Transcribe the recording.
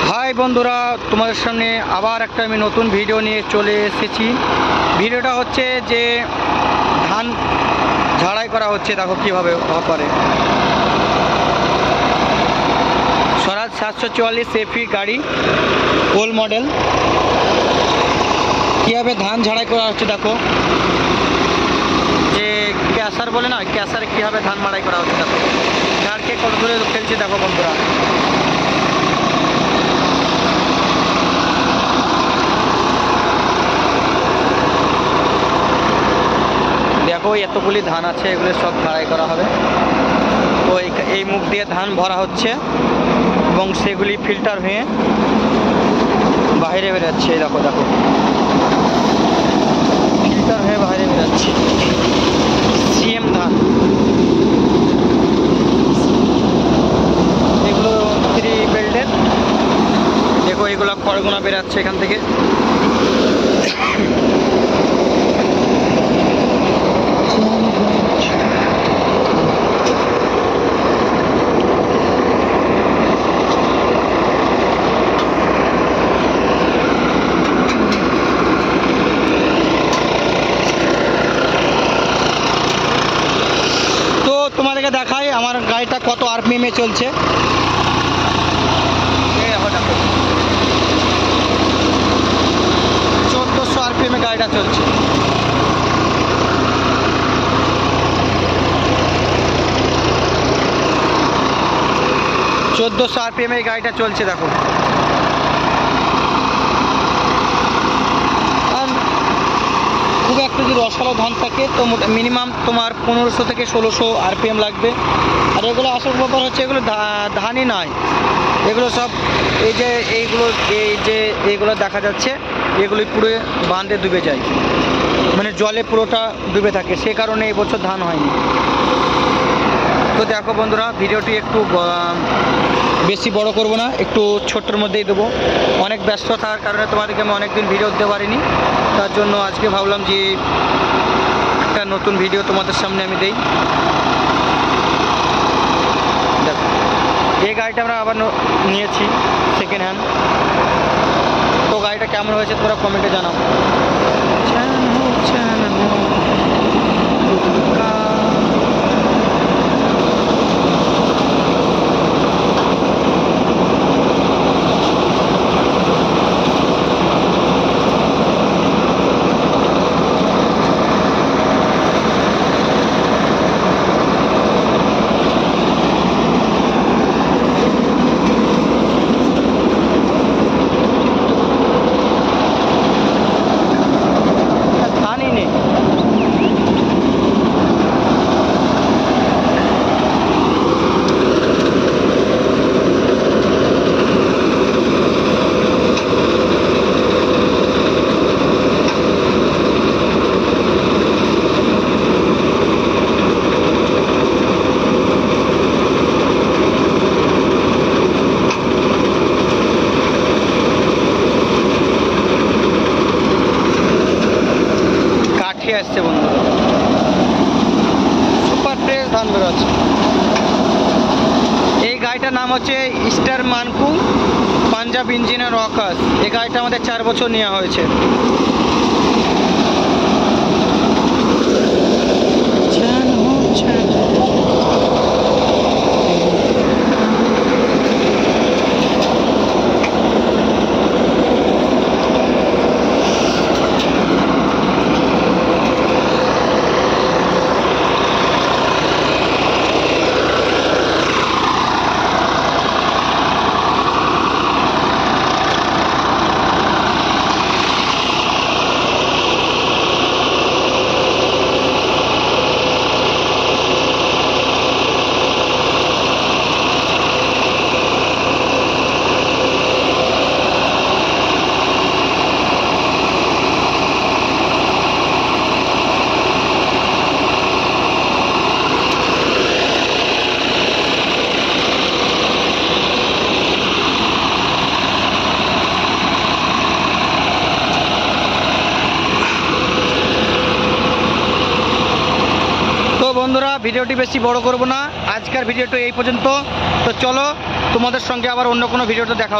High বন্ধুরা, তোমাদের সামনে আবার একটা আমি নতুন ভিডিও নিয়ে চলে এসেছি। ভিডিওটা হচ্ছে যে ধান ঝাড়াই করা হচ্ছে। দেখো কীভাবে করে। স্বরাজ 744 এফি গাড়ি, ওল্ড মডেল। কীভাবে ধান ঝাড়াই করা হচ্ছে দেখো। যে ক্যাসার বলে না, ক্যাসারে কীভাবে ধান মাড়াই করা হচ্ছে দেখো। ঝাড়কে কত ধরে ফেলছে দেখো বন্ধুরা। দেখো এতগুলি ধান আছে, এগুলো সব ঝাড়াই করা হবে। তো এই মুখ দিয়ে ধান ভরা হচ্ছে এবং সেগুলি ফিল্টার হয়ে বাইরে বেরোচ্ছে। দেখো দেখো ফিল্টার হয়ে বাইরে বেরোচ্ছে সিএম ধান। এগুলো 3 বেল্টের। দেখো এগুলো খড়গুনা বেরোচ্ছে এখান থেকে। তোমাদেরকে দেখাই আমার গাড়িটা কত আরপিএম এ চলছে। 1400 আরপিএম এ গাড়িটা চলছে। আরপিএম এ গাড়িটা চলছে দেখো। খুব একটা যদি রসালো ধান থাকে তো মিনিমাম তোমার 1500 থেকে 1600 আরপিএম লাগবে। আর এগুলো আসল ব্যাপার হচ্ছে এগুলো ধানই নয়, এগুলো সব এই যে এইগুলো দেখা যাচ্ছে, এগুলি পুরো বাঁধে ডুবে যায়, মানে জলে পুরোটা ডুবে থাকে। সে কারণে এই বছর ধান হয়নি। তো দেখো বন্ধুরা, ভিডিওটি একটু বেশি বড় করব না, একটু ছোট্টর মধ্যেই দেবো। অনেক ব্যস্ত থাকার কারণে তোমাদেরকে আমি অনেকদিন ভিডিও দিতে পারিনি। তার জন্য আজকে ভাবলাম যে একটা নতুন ভিডিও তোমাদের সামনে আমি দেই। দেখো এই গাড়িটা আমরা আবার নিয়েছি সেকেন্ড হ্যান্ড। তো গাড়িটা কেমন হয়েছে তোমরা কমেন্টে জানাও। আসছে বন্ধুরা, সুপার ফ্রেশ ধান বেরোচ্ছে। এই গাড়িটার নাম হচ্ছে স্টার মানকু পাঞ্জাব ইঞ্জিনিয়ার ওয়ার্কার্স। এই গাড়িটা আমাদের 4 বছর নেওয়া হয়েছে। বন্ধুরা ভিডিওটি বেশি বড় করব না, আজকের ভিডিওটা এই পর্যন্ত। তো চলো তোমাদের সঙ্গে আবার অন্য কোনো ভিডিওতে দেখা